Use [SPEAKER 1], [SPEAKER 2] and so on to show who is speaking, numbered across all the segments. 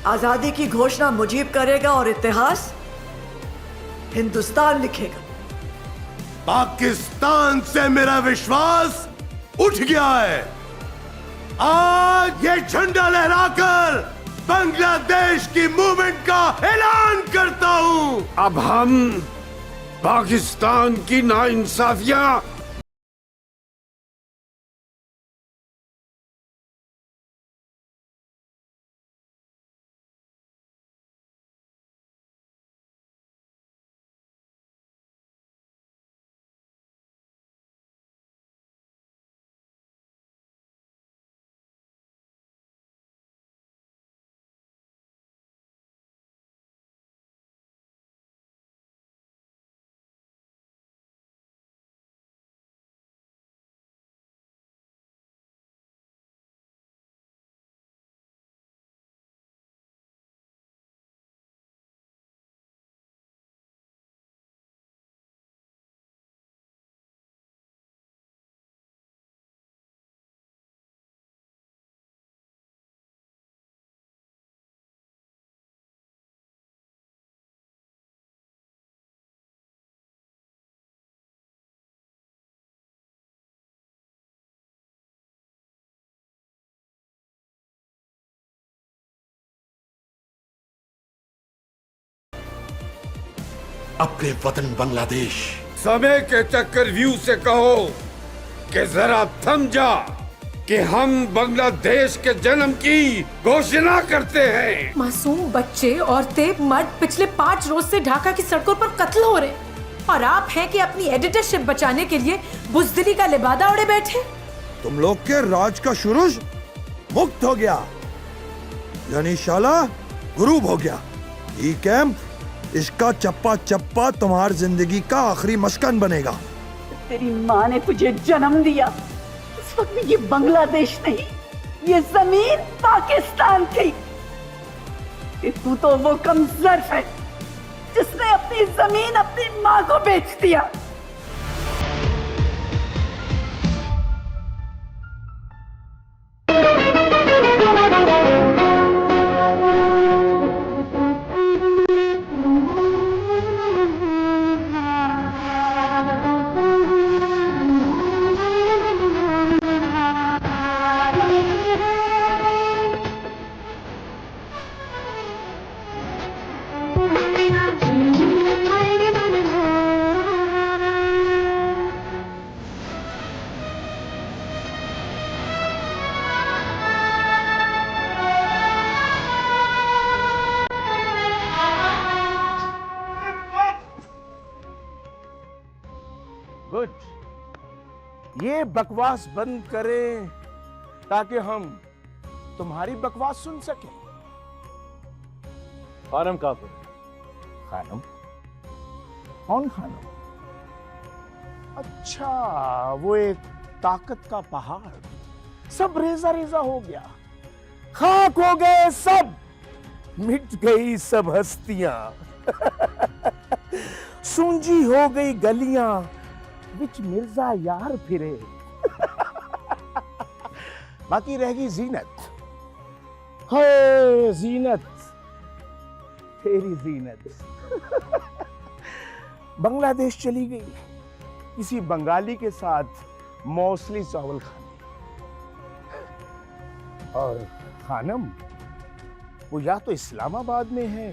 [SPEAKER 1] आजादी की घोषणा मुजीब करेगा और इतिहास हिंदुस्तान लिखेगा।
[SPEAKER 2] पाकिस्तान से मेरा विश्वास उठ गया है। आज ये झंडा लहराकर बांग्लादेश की मूवमेंट का ऐलान करता हूं।
[SPEAKER 3] अब हम पाकिस्तान की नाइंसाफियां
[SPEAKER 2] अपने वतन बांग्लादेश
[SPEAKER 3] समय के चक्रव्यूह से कहो कि जरा थम जा कि हम बांग्लादेश के जन्म की घोषणा करते हैं।
[SPEAKER 4] मासूम बच्चे, औरतें, मर्द पिछले 5 रोज से ढाका की सड़कों पर कत्ल हो रहे और आप हैं कि अपनी एडिटरशिप बचाने के लिए बुज़दिली का लिबादा ओढ़े बैठे।
[SPEAKER 5] तुम लोग के राज का शुरूज मुक्त हो गया, यानी शाला गुरूब हो गया। ये कैंप इसका चप्पा चप्पा तुम्हारी जिंदगी का आखिरी मस्कन बनेगा।
[SPEAKER 6] तेरी माँ ने तुझे जन्म दिया उस वक्त में ये बांग्लादेश नहीं, ये जमीन पाकिस्तान थी। तू तो वो कमजोर है जिसने अपनी जमीन अपनी माँ को बेच दिया।
[SPEAKER 7] गुड, ये बकवास बंद करें ताकि हम तुम्हारी बकवास सुन सकें।
[SPEAKER 8] खानम काफिर।
[SPEAKER 7] खानम? कौन खानम? अच्छा, वो एक ताकत का पहाड़। सब रेजा रेजा हो गया, खाक हो गए सब, मिट गई सब हस्तियां। सूंजी हो गई गलियां विच मिर्जा यार फिरे। बाकी रहेगी जीनत। हाय जीनत, तेरी जीनत। बांग्लादेश चली गई किसी बंगाली के साथ मौसली चावल खाने। और खानम वो या तो इस्लामाबाद में है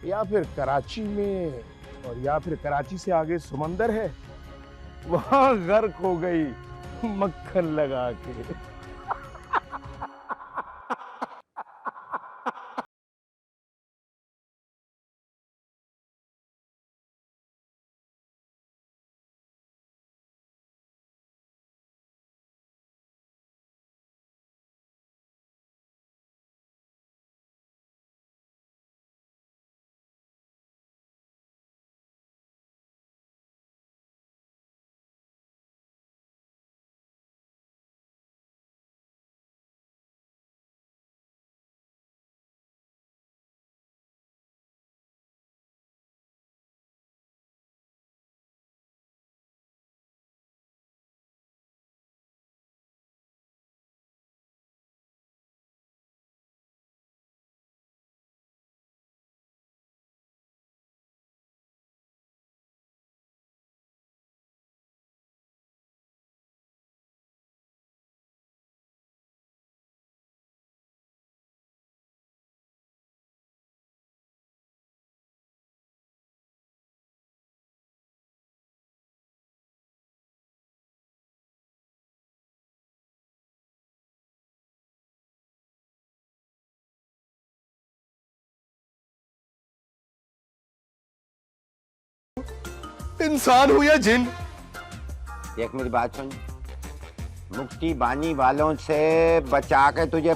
[SPEAKER 7] या फिर कराची में, और या फिर कराची से आगे समंदर है, वहां गर्क हो गई मक्खन लगा के।
[SPEAKER 2] इंसान हूं या जिन?
[SPEAKER 8] देख मेरी बात सुन, मुक्ति बानी वालों से बचा के तुझे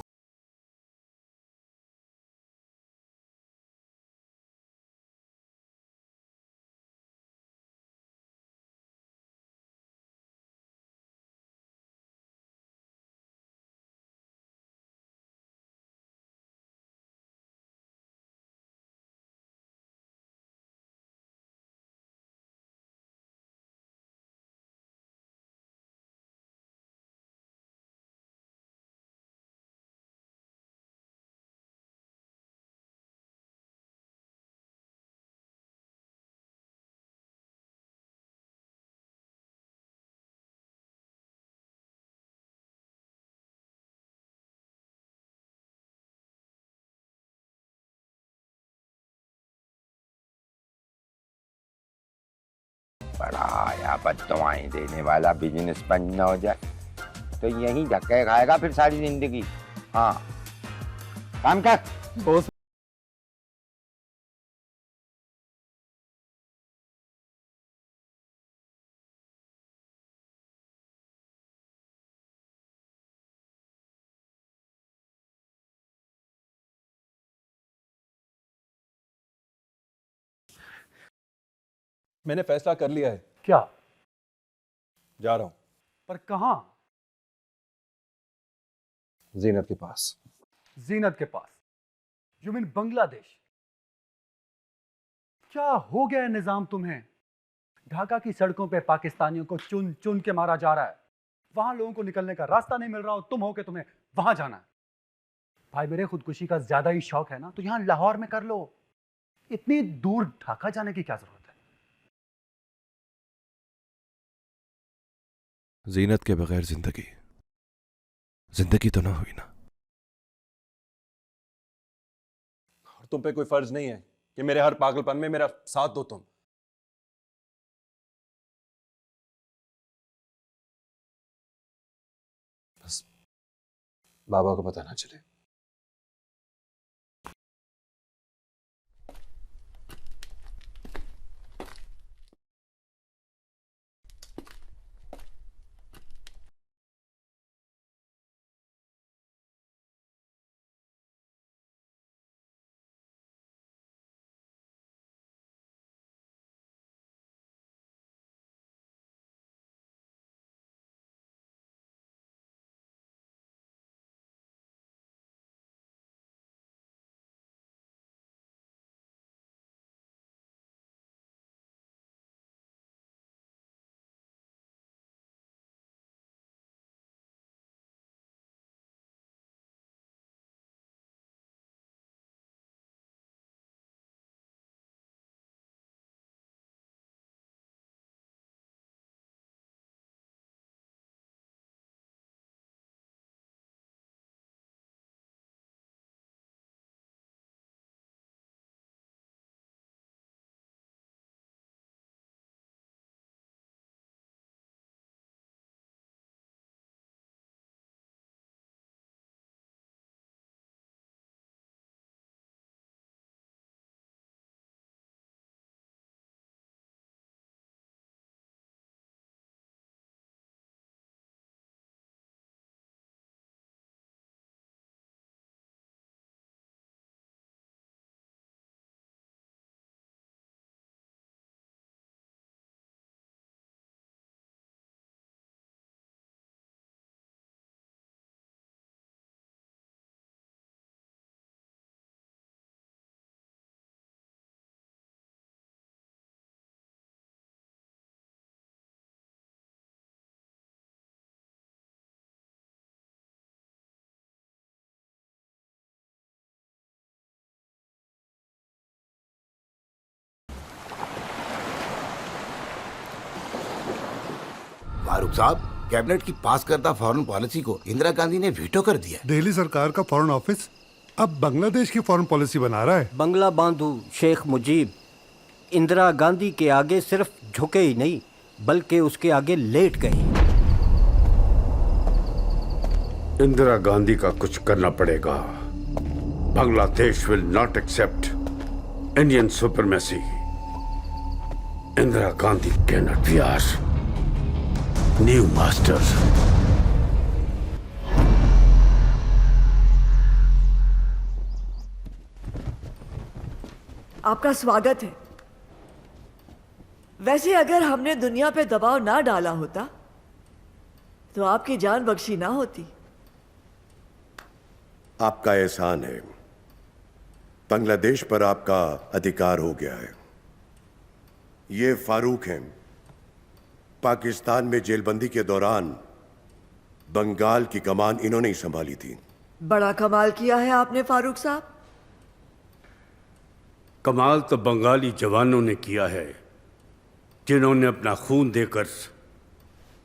[SPEAKER 8] बड़ा या बददुआएं देने वाला बिजनेस बंद न हो जाए तो यही धक्के खाएगा फिर सारी जिंदगी। हाँ, काम कर।
[SPEAKER 2] बॉस,
[SPEAKER 9] मैंने फैसला कर लिया है।
[SPEAKER 10] क्या?
[SPEAKER 9] जा रहा हूं
[SPEAKER 10] पर कहां?
[SPEAKER 9] जीनत के पास।
[SPEAKER 10] जीनत के पास? You mean Bangladesh? क्या हो गया है निजाम तुम्हें? ढाका की सड़कों पे पाकिस्तानियों को चुन चुन के मारा जा रहा है, वहां लोगों को निकलने का रास्ता नहीं मिल रहा हो, तुम हो के तुम्हें वहां जाना है। भाई मेरे खुदकुशी का ज्यादा ही शौक है ना, तो यहां लाहौर में कर लो, इतनी दूर ढाका जाने की क्या जरूरत है?
[SPEAKER 2] जीनत के बगैर जिंदगी जिंदगी तो ना हुई ना।
[SPEAKER 9] और तुम पे कोई फर्ज नहीं है कि मेरे हर पागलपन में मेरा साथ दो तुम। बस बाबा को पता ना चले।
[SPEAKER 11] फारूक साहब, कैबिनेट की पास करदा फॉरेन पॉलिसी को इंदिरा गांधी ने वीटो कर दिया।
[SPEAKER 2] दिल्ली सरकार का फॉरेन ऑफिस अब बांग्लादेश की फॉरेन पॉलिसी बना रहा है।
[SPEAKER 12] बंगला बांधू शेख मुजीब इंदिरा गांधी के आगे सिर्फ झुके ही नहीं बल्कि उसके आगे लेट गए।
[SPEAKER 3] इंदिरा गांधी का कुछ करना पड़ेगा। Bangladesh will not accept Indian supremacy. Indira Gandhi cannot be our new master.
[SPEAKER 1] आपका स्वागत है। वैसे अगर हमने दुनिया पे दबाव ना डाला होता तो आपकी जान बख्शी ना होती।
[SPEAKER 2] आपका एहसान है, बांग्लादेश पर आपका अधिकार हो गया है। ये फारूक हैं, पाकिस्तान में जेलबंदी के दौरान बंगाल की कमान इन्होंने ही संभाली थी।
[SPEAKER 1] बड़ा कमाल किया है आपने फारूक साहब।
[SPEAKER 3] कमाल तो बंगाली जवानों ने किया है जिन्होंने अपना खून देकर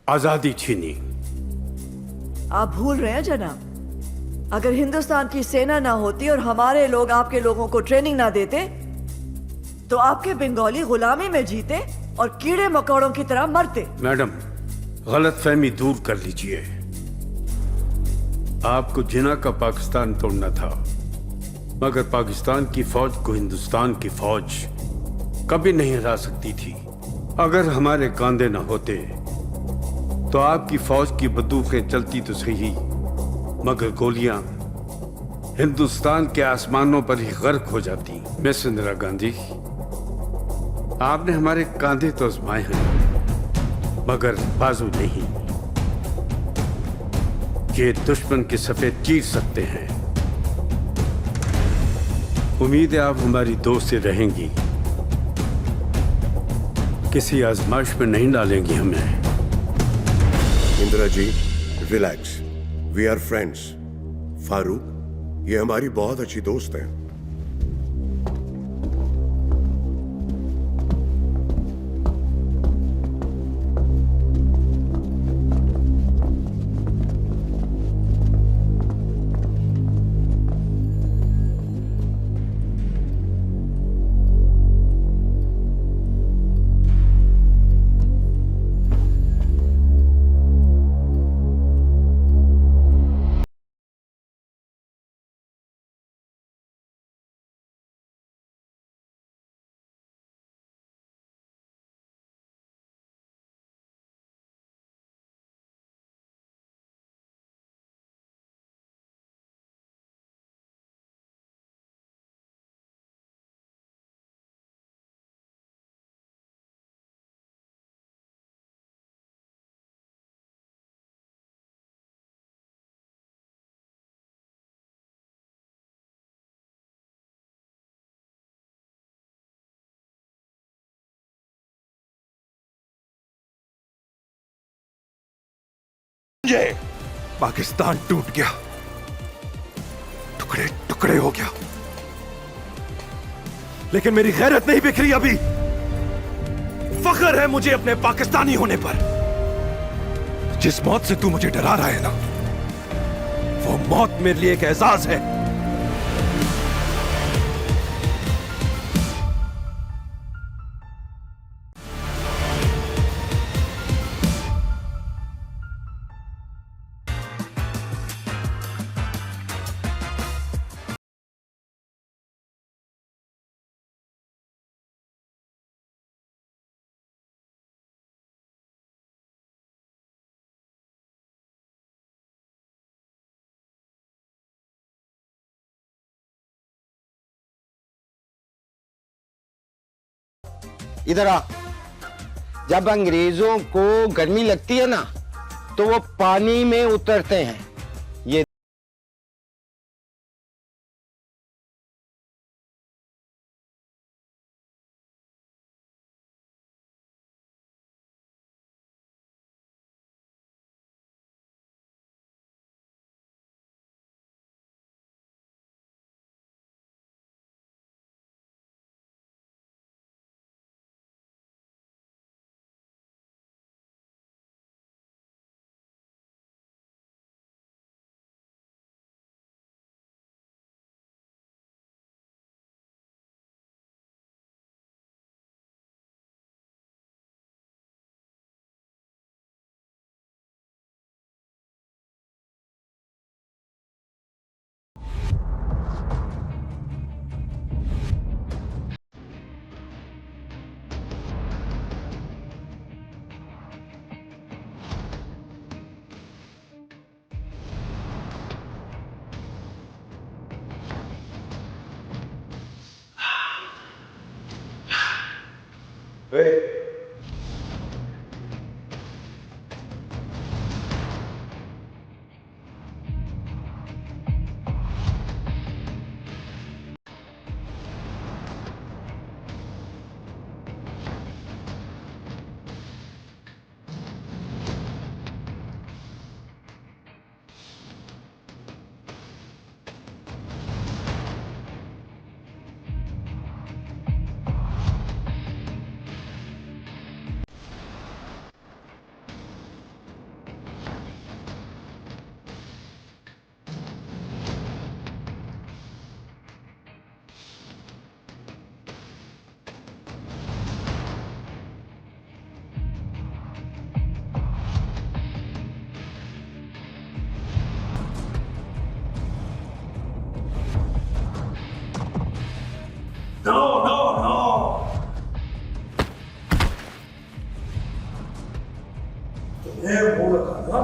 [SPEAKER 3] आजादी छीनी।
[SPEAKER 1] आप भूल रहे हैं जनाब, अगर हिंदुस्तान की सेना ना होती और हमारे लोग आपके लोगों को ट्रेनिंग ना देते तो आपके बंगाली गुलामी में जीते और कीड़े मकोड़ों की तरह मरते।
[SPEAKER 3] मैडम, गलतफहमी दूर कर लीजिए। आपको जिना का पाकिस्तान तोड़ना था, मगर पाकिस्तान की फौज को हिंदुस्तान की फौज कभी नहीं हरा सकती थी। अगर हमारे कांधे न होते तो आपकी फौज की बंदूकें चलती तो सही, मगर गोलियां हिंदुस्तान के आसमानों पर ही गर्क हो जाती। मिस इंदिरा गांधी, आपने हमारे कांधे तो आजमाए हैं मगर बाजू नहीं। ये दुश्मन के सफेद चीर सकते हैं। उम्मीद है आप हमारी दोस्ती रहेंगी, किसी आजमाइश में नहीं डालेंगी हमें।
[SPEAKER 2] Indira ji, relax, we are friends. Farooq, ये हमारी बहुत अच्छी दोस्त है।
[SPEAKER 5] पाकिस्तान टूट गया, टुकड़े टुकड़े हो गया, लेकिन मेरी गैरत नहीं बिखरी अभी। फख्र है मुझे अपने पाकिस्तानी होने पर। जिस मौत से तू मुझे डरा रहा है ना, वो मौत मेरे लिए एक एहसास है।
[SPEAKER 8] इधर आ। जब अंग्रेजों को गर्मी लगती है ना तो वो पानी में उतरते हैं। ये
[SPEAKER 5] तुम्हें मुंह लगाना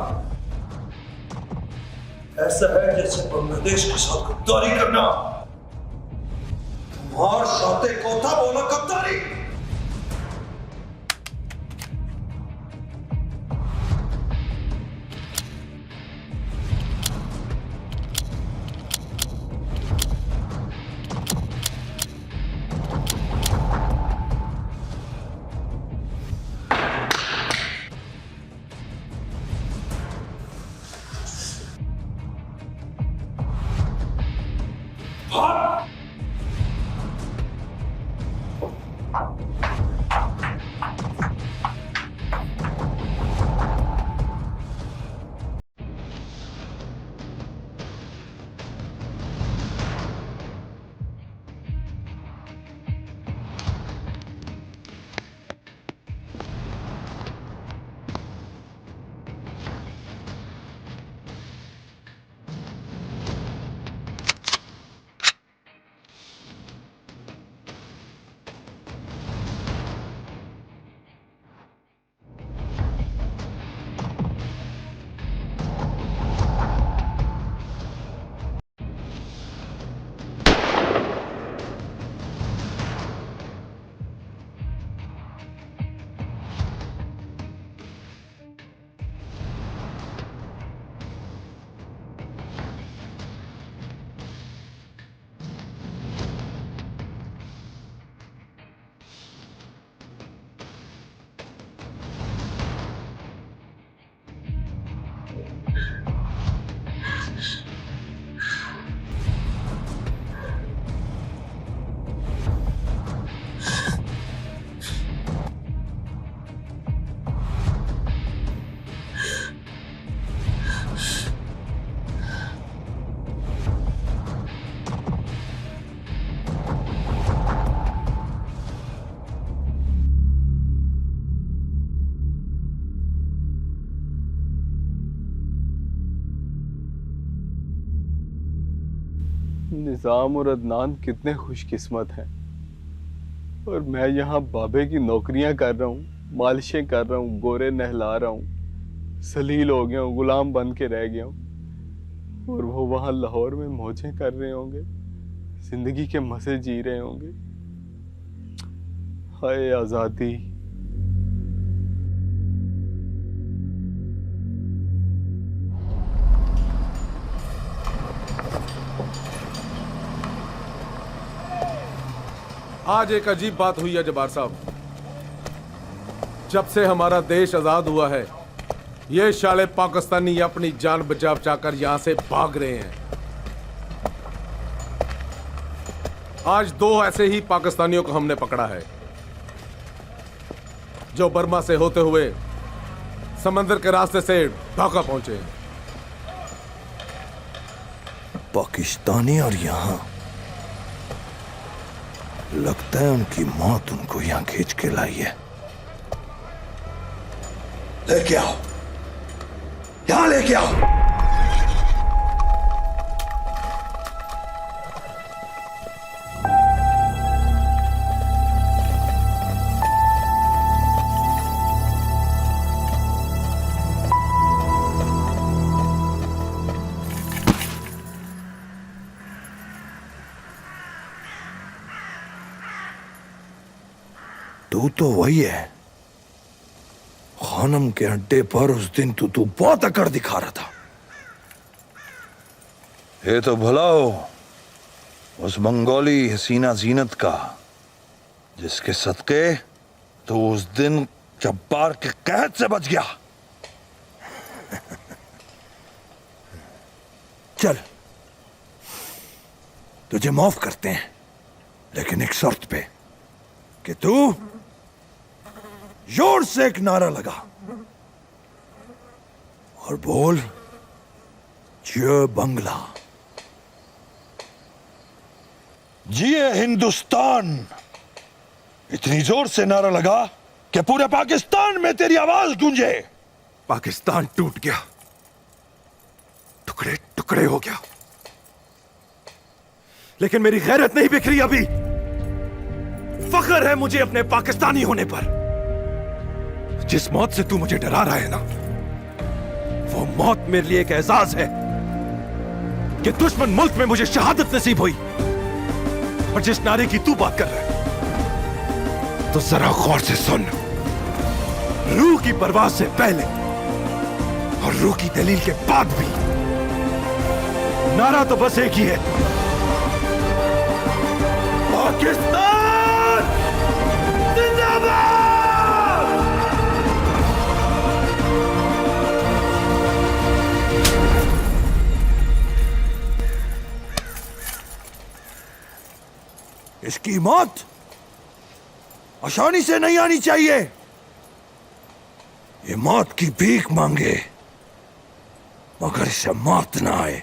[SPEAKER 5] ऐसा है जैसे बांग्लादेश के साथ गद्दारी करना। तुम्हार साथे कोथा बोला गद्दारी।
[SPEAKER 9] निजाम और अदनान कितने खुशकिस्मत हैं, और मैं यहाँ बाबे की नौकरियां कर रहा हूँ, मालिशें कर रहा हूँ, गोरे नहला रहा हूँ, सलील हो गया हूँ, गुलाम बन के रह गया हूँ, और वो वहाँ लाहौर में मौजें कर रहे होंगे, जिंदगी के मजे जी रहे होंगे। हाय आज़ादी।
[SPEAKER 13] आज एक अजीब बात हुई है जब्बार साहब। जब से हमारा देश आजाद हुआ है, ये शाले पाकिस्तानी अपनी जान बचा बचाकर यहां से भाग रहे हैं। आज 2 ऐसे ही पाकिस्तानियों को हमने पकड़ा है, जो बर्मा से होते हुए समंदर के रास्ते से ढाका पहुंचे।
[SPEAKER 5] पाकिस्तानी और यहां लगता है उनकी मौत उनको यहां खींच के लाई है। लेके आओ, यहां लेके आओ। तू तो वही है, खानम के अड्डे पर उस दिन तू बहुत अकड़ दिखा रहा था।
[SPEAKER 14] ये तो भला हो उस बंगाली हसीना जीनत का, जिसके सदके तो उस दिन जब्बार के कैद से बच गया।
[SPEAKER 5] चल, तुझे माफ करते हैं, लेकिन एक शर्त पे कि तू जोर से एक नारा लगा और बोल, जय बंगला।
[SPEAKER 14] जिए हिंदुस्तान। इतनी जोर से नारा लगा कि पूरे पाकिस्तान में तेरी आवाज गूंजे।
[SPEAKER 5] पाकिस्तान टूट गया, टुकड़े टुकड़े हो गया, लेकिन मेरी गैरत नहीं बिखरी अभी। फख्र है मुझे अपने पाकिस्तानी होने पर। जिस मौत से तू मुझे डरा रहा है ना, वो मौत मेरे लिए एक एहसास है कि दुश्मन मुल्क में मुझे शहादत नसीब हुई। और जिस नारे की तू बात कर रहा है, तो जरा गौर से सुन। रूह की परवाज से पहले और रूह की दलील के बाद भी नारा तो बस एक ही है, पाकिस्तान जिंदाबाद। इसकी मौत आसानी से नहीं आनी चाहिए। ये मौत की भीख मांगे मगर इसे मौत ना आए।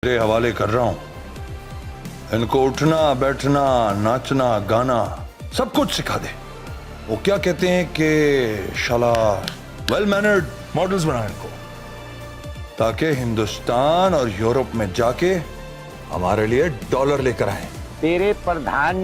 [SPEAKER 14] तेरे हवाले कर रहा हूं। इनको उठना बैठना नाचना गाना सब कुछ सिखा दे। वो क्या कहते हैं कि शाला वेल मैनर्ड मॉडल्स बना इनको, ताकि हिंदुस्तान और यूरोप में जाके हमारे लिए डॉलर लेकर आए।
[SPEAKER 8] तेरे प्रधान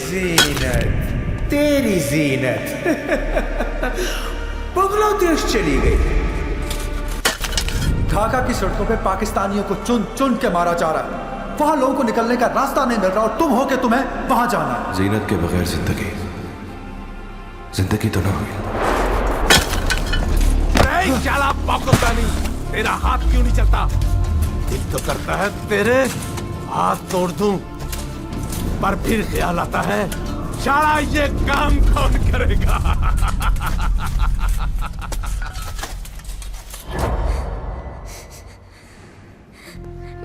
[SPEAKER 15] जीनत, तेरी जीनत बांग्लादेश चली गई।
[SPEAKER 10] ढाका की सड़कों पे पाकिस्तानियों को चुन चुन के मारा जा रहा है। वहां लोगों को निकलने का रास्ता नहीं मिल रहा और तुम हो के तुम्हें वहां जाना है।
[SPEAKER 16] जीनत के बगैर जिंदगी तो ना हुई।
[SPEAKER 13] चला पाकिस्तानी, तेरा हाथ क्यों नहीं चलता? दिल तो करता है तेरे हाथ तोड़ दूं, पर फिर ख्याल आता है शाला ये काम कौन करेगा?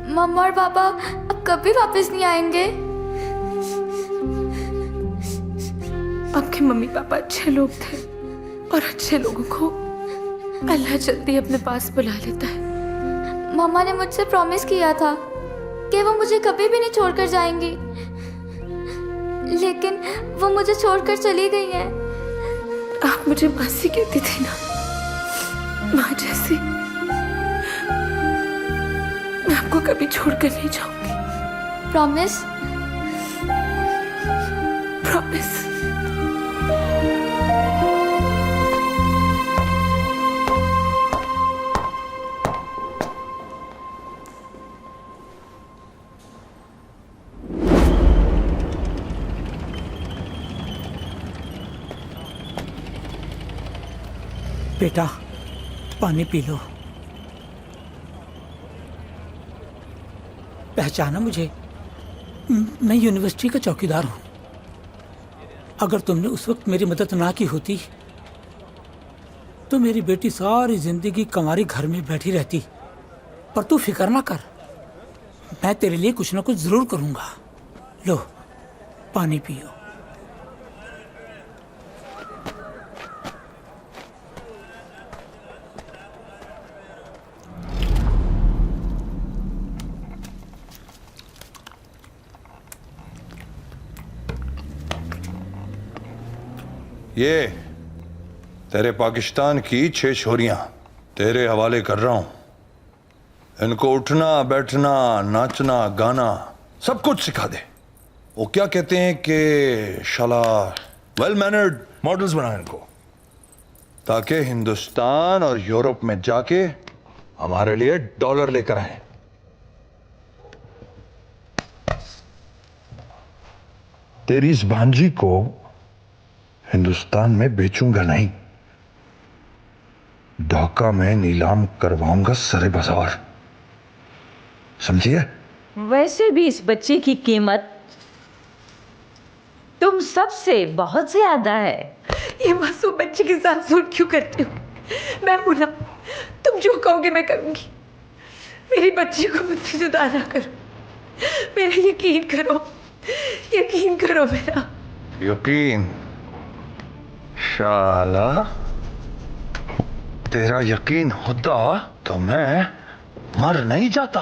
[SPEAKER 17] मम्मा और पापा अब कभी वापस नहीं आएंगे।
[SPEAKER 4] आपके मम्मी पापा अच्छे लोग थे और अच्छे लोगों को अल्लाह जल्दी अपने पास बुला लेता है।
[SPEAKER 17] मम्मा ने मुझसे प्रॉमिस किया था कि वो मुझे कभी भी नहीं छोड़कर जाएंगी, लेकिन वो मुझे छोड़कर चली गई हैं।
[SPEAKER 4] आप मुझे मासी कहती थी ना, माँ जैसी। मैं आपको कभी छोड़कर नहीं जाऊंगी।
[SPEAKER 17] प्रॉमिस?
[SPEAKER 4] प्रॉमिस।
[SPEAKER 18] बेटा पानी पी लो। पहचाना मुझे? मैं यूनिवर्सिटी का चौकीदार हूँ। अगर तुमने उस वक्त मेरी मदद ना की होती तो मेरी बेटी सारी जिंदगी कंवारी घर में बैठी रहती। पर तू फिक्र ना कर, मैं तेरे लिए कुछ ना कुछ जरूर करूँगा। लो पानी पियो।
[SPEAKER 14] ये तेरे पाकिस्तान की 6 छोरियां तेरे हवाले कर रहा हूं। इनको उठना बैठना नाचना गाना सब कुछ सिखा दे। वो क्या कहते हैं कि शाला वेल मैनर्ड मॉडल्स बनाए इनको, ताकि हिंदुस्तान और यूरोप में जाके हमारे लिए डॉलर लेकर आए। तेरी इस भांजी को हिंदुस्तान में बेचूंगा नहीं, ढाका में नीलाम करवाऊंगा सरे बाजार, समझिए?
[SPEAKER 6] वैसे भी इस बच्चे की कीमत तुम सबसे बहुत ज्यादा है।
[SPEAKER 4] ये मासूम बच्चे के साथ जुल्म क्यों करते हो? मैं पूनम, तुम जो कहोगे मैं करूंगी। मेरी बच्ची को मुझसे जुदा ना करो, मेरा यकीन करो, यकीन करो मेरा।
[SPEAKER 14] यकीन? शाला तेरा यकीन होता तो मैं मर नहीं जाता।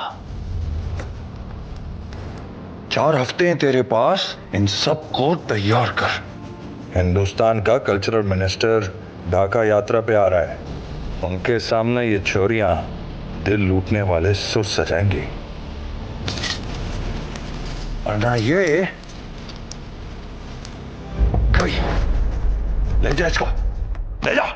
[SPEAKER 14] 4 हफ्ते हैं तेरे पास, इन सब को तैयार कर। हिंदुस्तान का कल्चरल मिनिस्टर ढाका यात्रा पे आ रहा है, उनके सामने ये छोरियां दिल लूटने वाले सुर सजाएंगी, वरना ये गई। ले जा इसको, ले जा।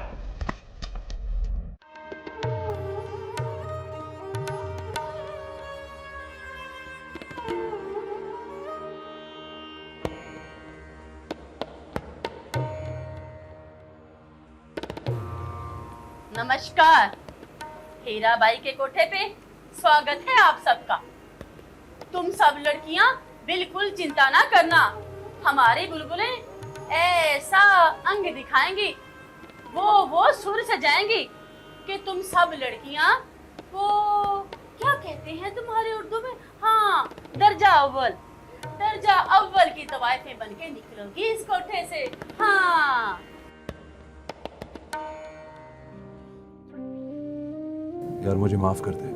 [SPEAKER 16] नमस्कार, हीराबाई के कोठे पे स्वागत है आप सबका। तुम सब लड़कियां बिल्कुल चिंता ना करना, हमारी बुलबुलें ऐसा अंग दिखाएंगी, वो सुर सजाएंगी कि तुम सब लड़कियां वो क्या कहते हैं तुम्हारे उर्दू में, हाँ, दर्जा अव्वल की तवाइफें बन के निकलोगी इस कोठे से। हाँ,
[SPEAKER 19] यार मुझे माफ कर दे,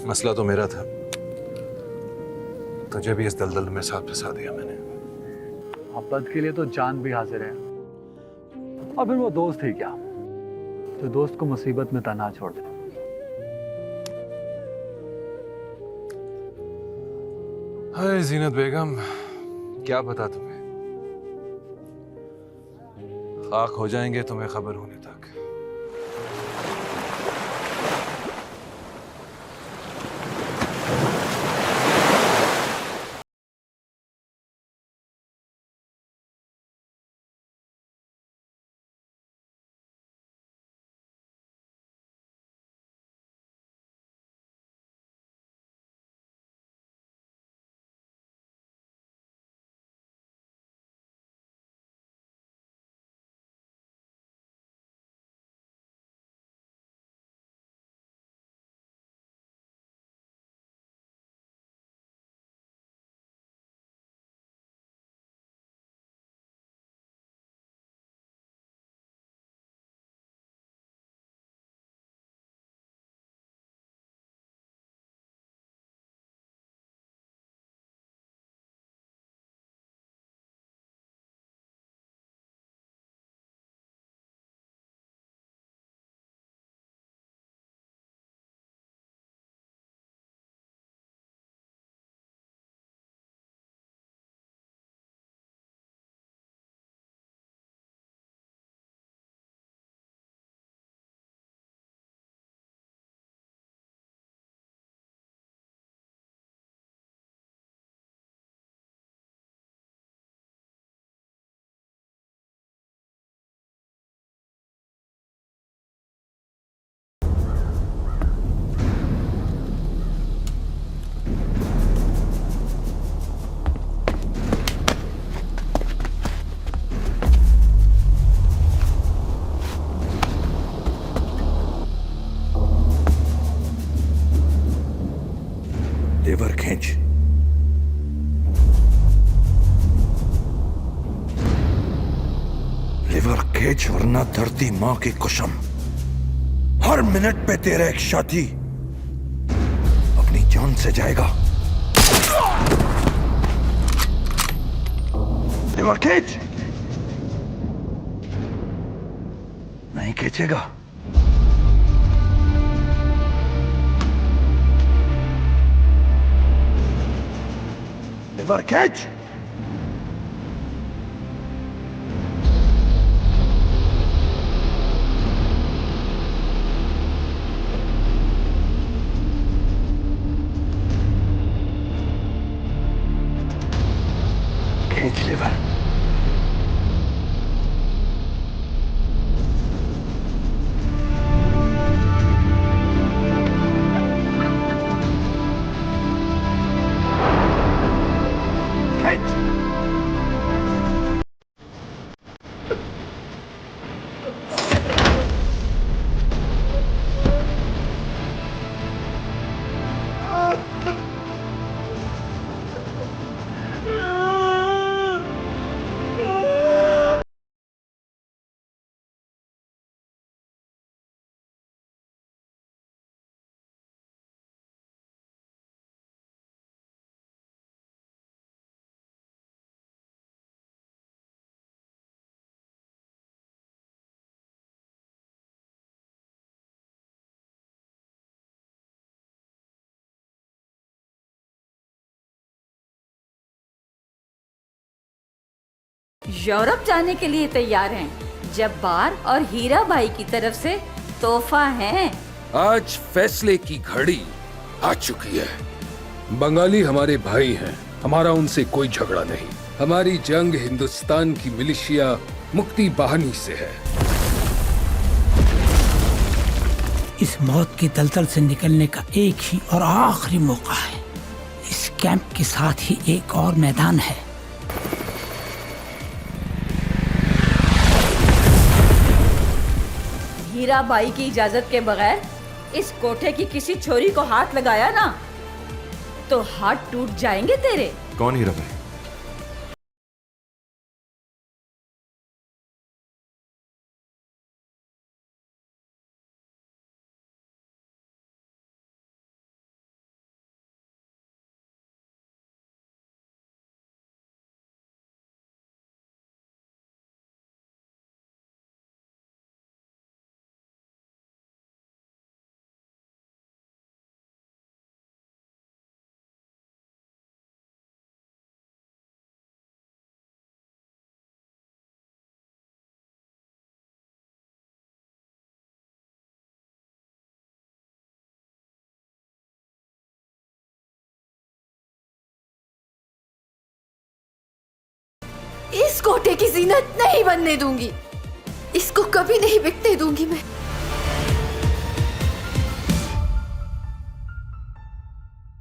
[SPEAKER 19] मसला तो मेरा था, तुझे भी इस दलदल में साथ फंसा दिया मैंने।
[SPEAKER 10] मोहब्बत के लिए तो जान भी हाजिर है, और फिर वो दोस्त ही क्या जो दोस्त को मुसीबत में तना छोड़ दे।
[SPEAKER 19] हाय जीनत बेगम, क्या पता तुम्हें, खाक हो जाएंगे तुम्हें खबर होने तक।
[SPEAKER 11] लेवर खींच। लेवर खींच, वरना धरती मां की कसम हर मिनट पे तेरा एक साथी अपनी जान से जाएगा। लेवर खींच। नहीं खींचेगा
[SPEAKER 5] लिवर खींच। खींच लिवर।
[SPEAKER 20] यूरोप जाने के लिए तैयार हैं। जब्बार और हीराबाई की तरफ से तोहफा है।
[SPEAKER 21] आज फैसले की घड़ी आ चुकी है। बंगाली हमारे भाई हैं, हमारा उनसे कोई झगड़ा नहीं। हमारी जंग हिंदुस्तान की मिलिशिया मुक्ति बाहिनी से है।
[SPEAKER 18] इस मौत की दलदल से निकलने का एक ही और आखिरी मौका है। इस कैंप के साथ ही एक और मैदान है।
[SPEAKER 20] हीराबाई की इजाजत के बगैर इस कोठे की किसी छोरी को हाथ लगाया ना तो हाथ टूट जाएंगे तेरे।
[SPEAKER 19] कौन हीराबाई?
[SPEAKER 17] इस कोटे की जीनत नहीं बनने दूंगी। इसको कभी नहीं बिकने दूंगी मैं।